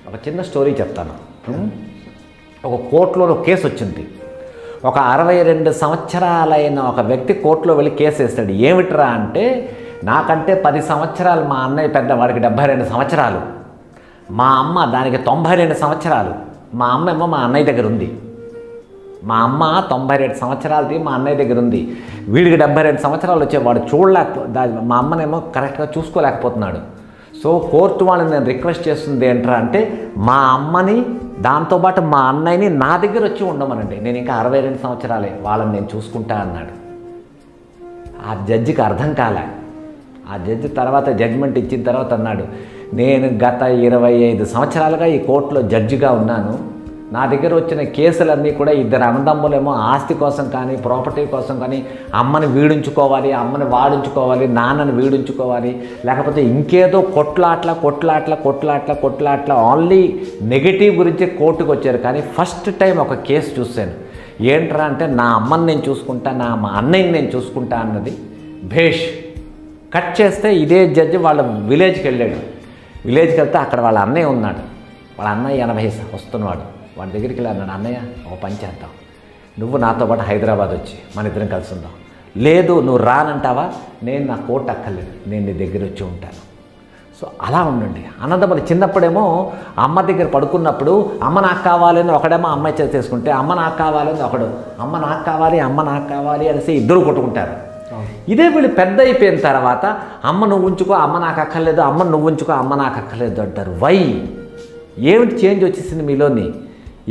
ఒక చిన్న స్టోరీ చెప్తాను. ఒక కోర్టులో కేసు వచ్చింది. ఒక 62 సంవత్సరాలైన ఒక వ్యక్తి కోర్టులో వెళ్ళి కేసు వేస్తాడు. ఏమిట్రా అంటే, నాకంటే 10 సంవత్సరాలు మా అన్నయ్య పెద్ద, వాడికి 72 సంవత్సరాలు, మా అమ్మ దానికి 92 సంవత్సరాలు. మా అమ్మ ఏమో మా అన్నయ్య దగ్గర ఉంది. మా అమ్మ 92 సంవత్సరాలది మా అన్నయ్య దగ్గర ఉంది. వీడికి 72 సంవత్సరాలు వచ్చే, వాడు మా అమ్మనేమో కరెక్ట్గా చూసుకోలేకపోతున్నాడు. సో కోర్టు వాళ్ళని నేను రిక్వెస్ట్ చేస్తుంది ఏంట్రా అంటే, మా అమ్మని దాంతోపాటు మా అన్నయ్యని నా దగ్గర వచ్చి ఉండమనండి, నేను ఇంకా 62 సంవత్సరాలే, వాళ్ళని నేను చూసుకుంటా అన్నాడు. ఆ జడ్జికి అర్థం కాలే. ఆ జడ్జి తర్వాత జడ్జిమెంట్ ఇచ్చిన తర్వాత అన్నాడు, నేను గత 25 సంవత్సరాలుగా ఈ కోర్టులో జడ్జిగా ఉన్నాను. నా దగ్గర వచ్చిన కేసులన్నీ కూడా ఇద్దరు అన్నదమ్ములేమో ఆస్తి కోసం కానీ ప్రాపర్టీ కోసం కానీ అమ్మని వీడించుకోవాలి, అమ్మని వాడించుకోవాలి, నాన్నని వీడించుకోవాలి, లేకపోతే ఇంకేదో కొట్లాట్ల ఓన్లీ నెగిటివ్ గురించి కోర్టుకు వచ్చారు. కానీ ఫస్ట్ టైం ఒక కేసు చూశాను. ఏంట్రా అంటే, నా అమ్మని నేను చూసుకుంటా, మా అన్నయ్యని నేను చూసుకుంటా అన్నది భేష్. కట్ చేస్తే ఇదే జడ్జి వాళ్ళ విలేజ్కి వెళ్ళాడు. విలేజ్కి వెళ్తే అక్కడ వాళ్ళ అన్నయ్య ఉన్నాడు. వాళ్ళ అన్నయ్య 80 వస్తున్నాడు. వాడి దగ్గరికి వెళ్ళి అన్నాడు, అన్నయ్య ఒక పని చేద్దాం, నువ్వు నాతో పాటు హైదరాబాద్ వచ్చి మన ఇద్దరం కలిసి ఉందాం. లేదు నువ్వు రానంటావా, నేను నా కోర్టు అక్కర్లేదు, నేను నీ దగ్గర వచ్చి ఉంటాను. సో అలా ఉండండి అన్నదమ్ములు. చిన్నప్పుడేమో అమ్మ దగ్గర పడుకున్నప్పుడు అమ్మ నాకు కావాలని ఒకడేమో అమ్మాయి చేసుకుంటే, అమ్మ నాకు కావాలని ఒకడు, అమ్మ నాకు కావాలి అనేసి ఇద్దరు కొట్టుకుంటారు. ఇదే వీళ్ళు పెద్ద అయిపోయిన తర్వాత అమ్మ నువ్వు ఉంచుకో, అమ్మ నాకు అక్కర్లేదు, అమ్మ నువ్వు ఉంచుకో, అమ్మ నాకు అక్కర్లేదు అంటారు. వై? ఏమిటి చేంజ్ వచ్చేసింది మీలోని?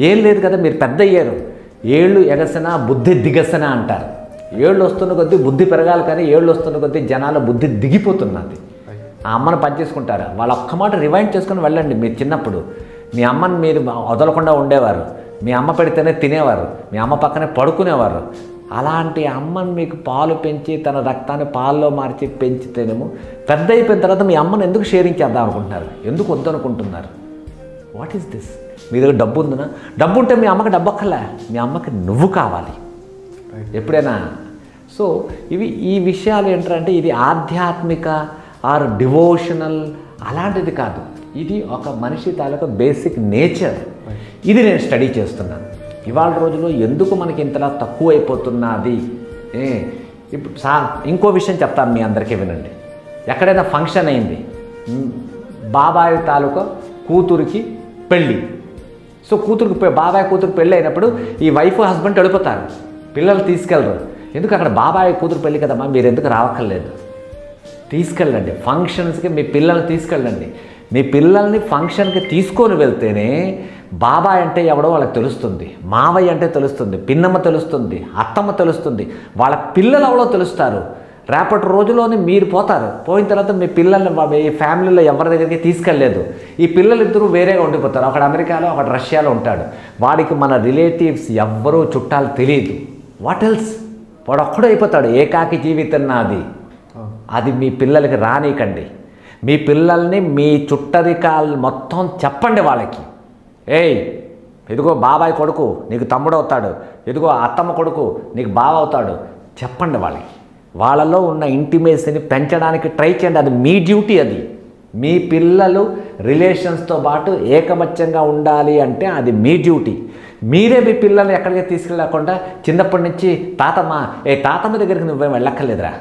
ఏం లేదు కదా, మీరు పెద్ద అయ్యారు. ఏళ్ళు ఎగసనా బుద్ధి దిగసనా అంటారు. ఏళ్ళు వస్తున్న కొద్దీ బుద్ధి పెరగాలి, కానీ ఏళ్ళు వస్తున్న కొద్దీ జనాల బుద్ధి దిగిపోతున్నది. ఆ అమ్మను పనిచేసుకుంటారు. వాళ్ళు ఒక్క మాట రివైండ్ చేసుకుని వెళ్ళండి. మీరు చిన్నప్పుడు మీ అమ్మని మీరు వదలకుండా ఉండేవారు, మీ అమ్మ పెడితేనే తినేవారు, మీ అమ్మ పక్కనే పడుకునేవారు. అలాంటి అమ్మని మీకు పాలు పెంచి తన రక్తాన్ని పాల్లో మార్చి పెంచితేనేమో పెద్ద అయిపోయిన తర్వాత మీ అమ్మను ఎందుకు షేరింగ్ చేద్దాం అనుకుంటున్నారు, ఎందుకు వద్దనుకుంటున్నారు? What is this? మీ దగ్గర డబ్బు ఉందనా? డబ్బు ఉంటే మీ అమ్మకి డబ్బు అక్కర్లే, మీ అమ్మకి నువ్వు కావాలి ఎప్పుడైనా. సో ఈ విషయాలు ఏంటంటే, ఇది ఆధ్యాత్మిక ఆర్ డివోషనల్ అలాంటిది కాదు. ఇది ఒక మనిషి తాలూకా బేసిక్ నేచర్. ఇది నేను స్టడీ చేస్తున్నాను. ఇవాళ రోజుల్లో ఎందుకు మనకి ఇంతలా తక్కువ అయిపోతున్నది? ఇప్పుడు ఇంకో విషయం చెప్తాను మీ అందరికీ, వినండి. ఎక్కడైనా ఫంక్షన్ అయింది, బాబాయ్ తాలూకా కూతురికి పెళ్ళి. సో బాబాయ్ కూతురు పెళ్ళి అయినప్పుడు ఈ వైఫ్ హస్బెండ్ వెళ్ళిపోతారు, పిల్లలు తీసుకెళ్ళరు. ఎందుకు? అక్కడ బాబాయ్ కూతురు పెళ్ళి కదమ్మా, మీరు ఎందుకు రావక్కర్లేదు, తీసుకెళ్ళండి ఫంక్షన్స్కి, మీ పిల్లల్ని తీసుకెళ్ళండి. మీ పిల్లల్ని ఫంక్షన్కి తీసుకొని వెళ్తేనే బాబాయ్ అంటే ఎవడో వాళ్ళకి తెలుస్తుంది, మావయ్య అంటే తెలుస్తుంది, పిన్నమ్మ తెలుస్తుంది, అత్తమ్మ తెలుస్తుంది, వాళ్ళ పిల్లలు ఎవడో తెలుస్తారు. రేపటి రోజులోనే మీరు పోతారు. పోయిన తర్వాత మీ పిల్లల్ని మీ ఫ్యామిలీలో ఎవరి దగ్గరికి తీసుకెళ్ళలేదు. ఈ పిల్లలిద్దరూ వేరేగా ఉండిపోతారు. ఒకడు అమెరికాలో, ఒకడు రష్యాలో ఉంటాడు. వాడికి మన రిలేటివ్స్ ఎవ్వరూ చుట్టాలు తెలియదు. What else? వాడు ఒక్కడే అయిపోతాడు. ఏకాకి జీవితం నాది. అది మీ పిల్లలకి రానీకండి. మీ పిల్లల్ని మీ చుట్టరికాలు మొత్తం చెప్పండి వాళ్ళకి. ఏయ్, ఇదిగో బాబాయ్ కొడుకు నీకు తమ్ముడు అవుతాడు, ఇదిగో అత్తమ్మ కొడుకు నీకు బావ అవుతాడు, చెప్పండి వాళ్ళకి. వాళ్ళలో ఉన్న ఇంటిమేసీని పెంచడానికి ట్రై చేయండి. అది మీ డ్యూటీ. అది మీ పిల్లలు రిలేషన్స్తో పాటు ఏకమత్యంగా ఉండాలి అంటే అది మీ డ్యూటీ. మీరే మీ పిల్లల్ని ఎక్కడికి తీసుకెళ్ళకుండా చిన్నప్పటి నుంచి తాతమ్మ దగ్గరికి నువ్వేం వెళ్ళక్కర్లేదురా,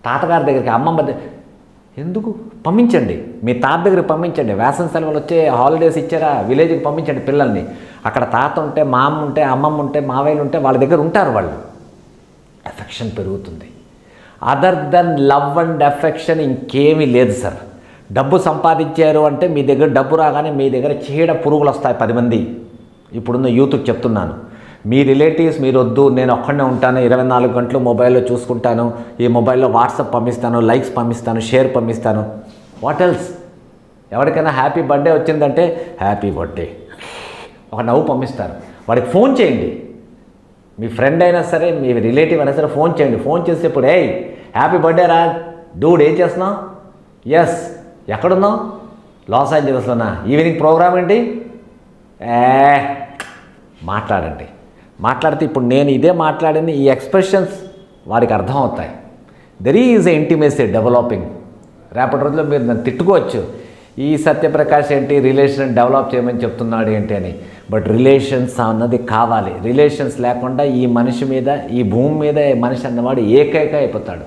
తాతగారి దగ్గరికి, అమ్మమ్మ ఎందుకు పంపించండి, మీ తాత దగ్గరికి పంపించండి. వేసవి సెలవులు వచ్చే హాలిడేస్ ఇచ్చారా, విలేజ్కి పంపించండి పిల్లల్ని. అక్కడ తాత ఉంటే, మా అమ్మ ఉంటే, అమ్మమ్మ ఉంటే, మావయ్యలు ఉంటే వాళ్ళ దగ్గర ఉంటారు. వాళ్ళు ఎఫెక్షన్ పెరుగుతుంది. Other than love and affection ఇంకేమీ లేదు సార్. డబ్బు సంపాదించారు అంటే మీ దగ్గర డబ్బు రాగానే మీ దగ్గర చీడ పురుగులు వస్తాయి 10 మంది. ఇప్పుడున్న యూత్కి చెప్తున్నాను, మీ రిలేటివ్స్ మీరు వద్దు, నేను ఒక్కడే ఉంటాను, 24 గంటలు మొబైల్లో చూసుకుంటాను, ఈ మొబైల్లో వాట్సాప్ పంపిస్తాను, లైక్స్ పంపిస్తాను, షేర్ పంపిస్తాను. What else? ఎవరికైనా హ్యాపీ బర్త్డే వచ్చిందంటే హ్యాపీ బర్త్డే ఒక నవ్వు పంపిస్తారు. వాడికి ఫోన్ చేయండి. మీ ఫ్రెండ్ అయినా సరే, మీ రిలేటివ్ అయినా సరే ఫోన్ చేయండి. ఫోన్ చేసేప్పుడు, ఏయ్ హ్యాపీ బర్త్డే రా డూడ్, ఏం చేస్తున్నావు? ఎస్, ఎక్కడున్నావు? లాస్ ఏంజలస్లోనా? ఈవినింగ్ ప్రోగ్రామ్ ఏంటి? మాట్లాడండి. మాట్లాడితే ఇప్పుడు నేను ఇదే మాట్లాడిన ఈ ఎక్స్ప్రెషన్స్ వాడికి అర్థం అవుతాయి. There is a intimacy developing. రేపటి రోజుల్లో మీరు నన్ను తిట్టుకోవచ్చు, ఈ సత్యప్రకాష్ ఏంటి రిలేషన్ డెవలప్ చేయమని చెప్తున్నాడు ఏంటి అని. బట్ రిలేషన్స్ అన్నది కావాలి. రిలేషన్స్ లేకుండా ఈ మనిషి మీద, ఈ భూమి మీద మనిషి అన్నవాడు ఏకైక అయిపోతాడు.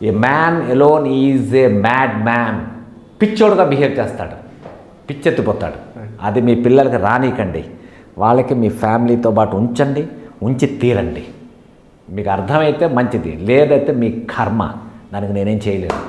A man alone is a mad man. పిచ్చోడుగా బిహేవ్ చేస్తాడు, పిచ్చెత్తిపోతాడు. అది మీ పిల్లలకి రానీకండి. వాళ్ళకి మీ ఫ్యామిలీతో పాటు ఉంచండి, ఉంచి తీరండి. మీకు అర్థమైతే మంచిది, లేదైతే మీ కర్మ, దానికి నేనేం చేయలేను.